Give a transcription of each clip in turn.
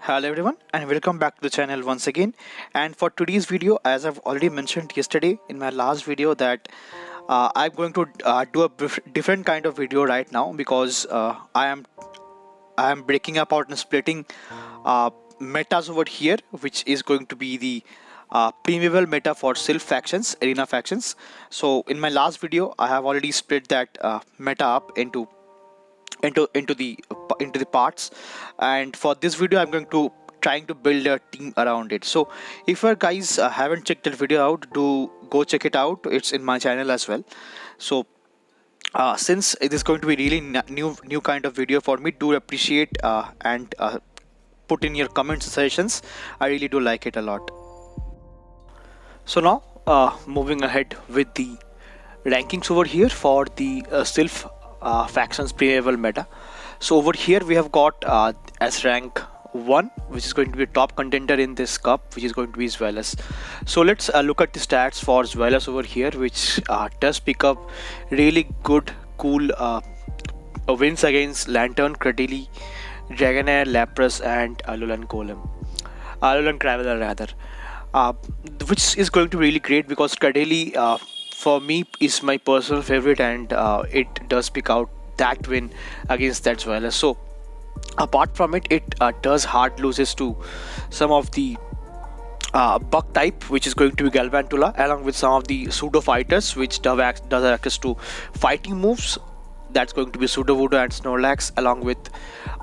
Hello everyone and welcome back to the channel once again. And for today's video, as I've already mentioned yesterday in my last video, that I'm going to do a different kind of video right now because I am breaking apart and splitting metas over here, which is going to be the primeval meta for silph factions, arena factions. So in my last video, I have already split that meta up into the parts, and for this video I'm going to trying to build a team around it. So if you guys haven't checked that video out, do go check it out. It's in my channel as well. So since it is going to be really new kind of video for me, do appreciate and put in your comments suggestions. I really do like it a lot. So now moving ahead with the rankings over here for the silph factions pre-level meta. So over here we have got as rank 1, which is going to be a top contender in this cup, which is going to be Zweilous. So let's look at the stats for Zweilous over here, which does pick up really good cool wins against Lantern, Cradily, Dragonair, Lapras and Alolan Traveler rather, which is going to be really great because Cradily for me is my personal favorite, and it does pick out that win against that Zweilous. So apart from it, it does hard loses to some of the bug type, which is going to be Galvantula, along with some of the pseudo fighters which does access to fighting moves. That's going to be Pseudo Voodoo and Snorlax, along with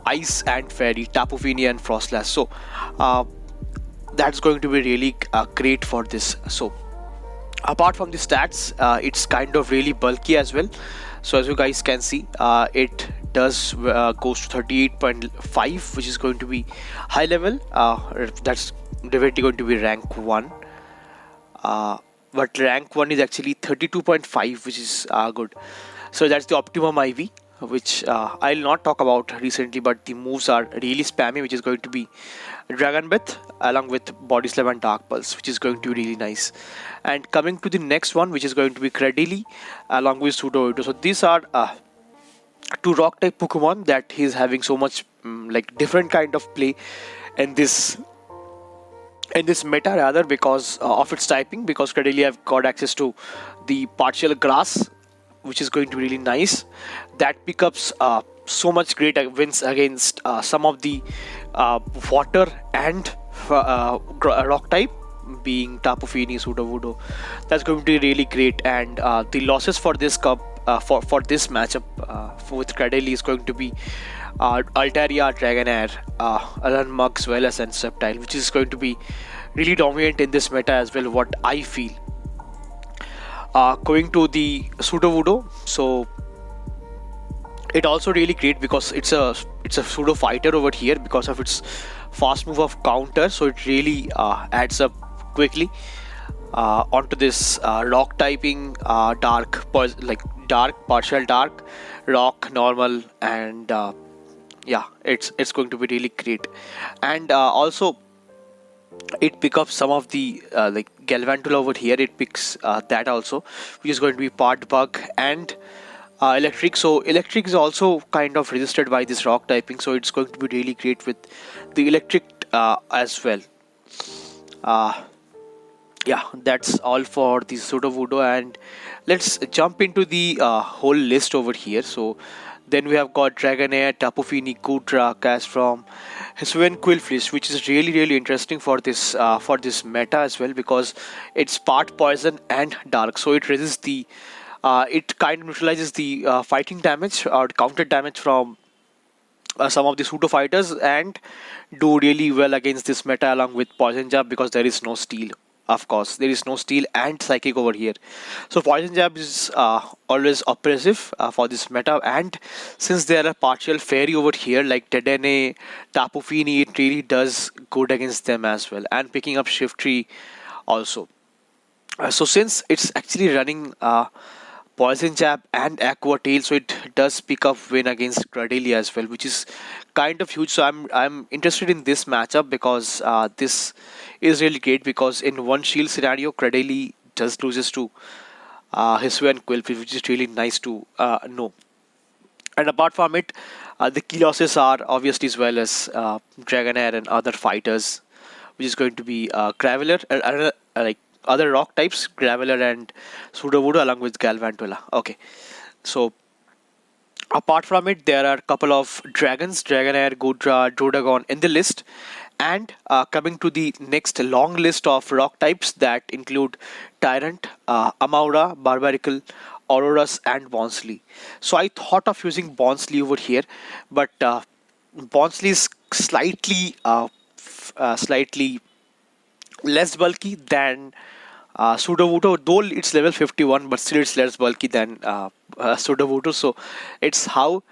Ice and Fairy, Tapu Fini and Frostlass. So that's going to be really great for this. So apart from the stats, it's kind of really bulky as well. So as you guys can see, it does goes to 38.5, which is going to be high level. That's definitely going to be rank 1, but rank 1 is actually 32.5, which is good. So that's the optimum IV, which I'll not talk about recently, but the moves are really spammy, which is going to be Dragon Breath along with Body Slam and Dark Pulse, which is going to be really nice. And coming to the next one, which is going to be Cradily along with Pseudo Voodoo. So these are two rock type Pokemon that he's having so much like different kind of play in this meta rather, because of its typing, because Cradily have got access to the partial grass, which is going to be really nice. That pickups so much great wins against some of the water and rock type, being Tapu Fini, Pseudo Voodoo. That's going to be really great. And the losses for this cup, for this matchup with Cradily, is going to be Alteria, Dragonair, Alan Mug, Zweilous and Sceptile, which is going to be really dominant in this meta as well, what I feel. Going to the Pseudo Voodoo, so it also really great because it's a pseudo fighter over here because of its fast move of counter. So it really adds up quickly onto this rock typing, dark, partial dark, rock, normal, and yeah, it's going to be really great. And also it picks up some of the like Galvantula over here. It picks that also, which is going to be part bug and electric. So electric is also kind of resisted by this rock typing, so it's going to be really great with the electric as well. Yeah, that's all for the Pseudo Voodoo, and let's jump into the whole list over here. So then we have got Dragonair, Tapu Fini, Kutra, Castform, Hisuian Quillfish, which is really interesting for this meta as well, because it's part poison and dark, so it resists the it kind of neutralizes the fighting damage or counter damage from some of the pseudo fighters, and do really well against this meta along with Poison Jab, because there is no steel. Of course, there is no steel and psychic over here. So Poison Jab is always oppressive for this meta, and since there are partial fairy over here like Dedenne, Tapu Fini, it really does good against them as well, and picking up Shiftry also. So since it's actually running Poison Jab and Aqua Tail, so it does pick up win against Cradily as well, which is kind of huge. So I'm interested in this matchup because this is really great, because in one shield scenario Cradily just loses to Hisuian Quillfish, which is really nice to know. And apart from it, The key losses are obviously as well as Dragonair and other fighters, which is going to be Graveler, like other rock types, Graveler and Sudowoodo along with Galvantula. Okay, so apart from it, there are a couple of dragons, Dragonair, Goodra, Drodagon in the list. And coming to the next long list of rock types that include Tyrant, Amaura, Barbarical, Aurorus, and Bonsly. So I thought of using Bonsly over here, but Bonsly is slightly less bulky than Sudowoodo, though it's level 51, but still it's less bulky than Sudowoodo. So it's how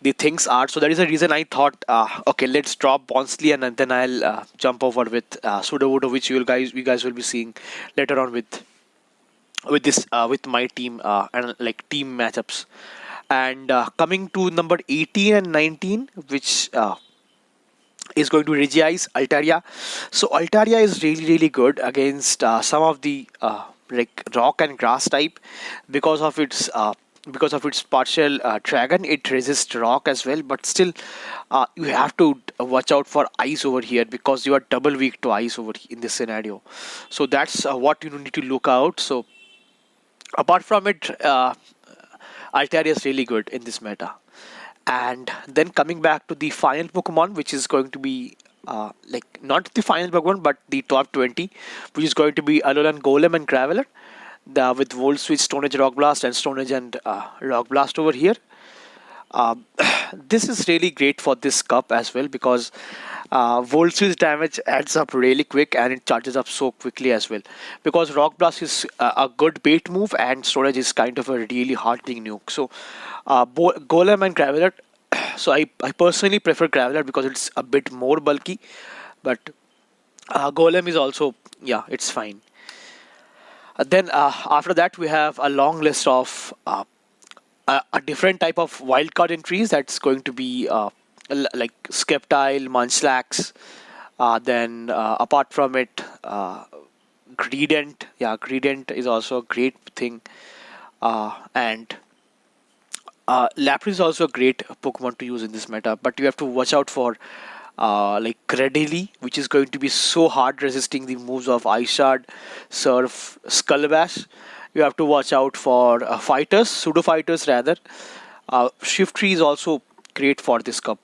the things are. So that is the reason I thought, okay, let's drop Bonsly and then I'll jump over with Sudowoodo, which you guys will be seeing later on with this with my team and like team matchups. And coming to number 18 and 19, which is going to Regice Alteria. So Alteria is really good against some of the like rock and grass type because of its partial dragon. It resists rock as well, but still you have to watch out for ice over here because you are double weak to ice over in this scenario. So that's what you need to look out. So apart from it, Alteria is really good in this meta. And then coming back to the final Pokemon, which is going to be like not the final Pokemon, but the top 20, which is going to be Alolan, Golem, and Graveler. With Volt Switch, Stone Edge, Rock Blast, and Stone Edge and Rock Blast over here. This is really great for this cup as well because Volt Switch damage adds up really quick and it charges up so quickly as well. Because Rock Blast is a good bait move and Stone Edge is kind of a really hard-hitting nuke. So Golem and Graveler. So I personally prefer Graveler because it's a bit more bulky, but Golem is also, yeah, it's fine. Then after that we have a long list of a different type of wildcard entries that's going to be like Skeptile, Munchlax, then apart from it Greedent. Yeah, Greedent is also a great thing, and Lapras is also a great Pokemon to use in this meta, but you have to watch out for like Credilli, which is going to be so hard resisting the moves of Ice Shard, Surf, Skull Bash. You have to watch out for fighters, pseudo fighters rather. Shiftry is also great for this cup.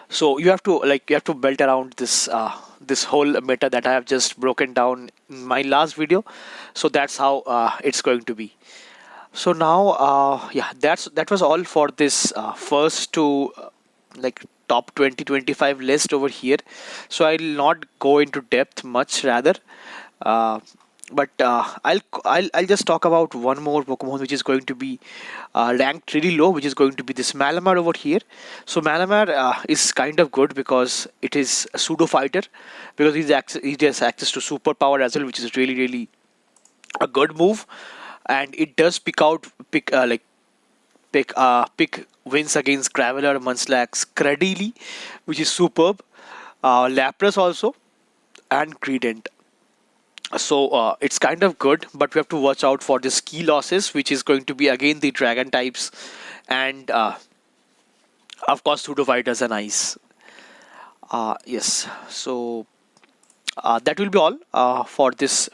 So you have to belt around this whole meta that I have just broken down in my last video. So that's how it's going to be. So now yeah, that was all for this first two like top 20-25 list over here. So I'll not go into depth much rather, but I'll just talk about one more Pokemon which is going to be ranked really low, which is going to be this Malamar over here. So Malamar is kind of good because it is a pseudo fighter, because he has access to superpower as well, which is really a good move, and it does pick wins against Graveler, Munchlax, Credilli, which is superb, Lapras also, and Greedent. So it's kind of good, but we have to watch out for the key losses, which is going to be again the dragon types, and of course pseudo fighters and ice. Yes, so that will be all for this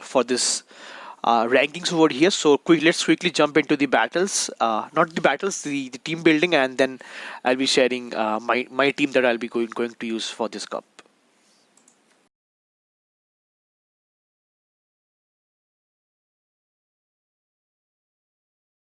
rankings over here. So let's quickly jump into the battles, not the battles, the team building, and then I'll be sharing my team that I'll be going to use for this cup.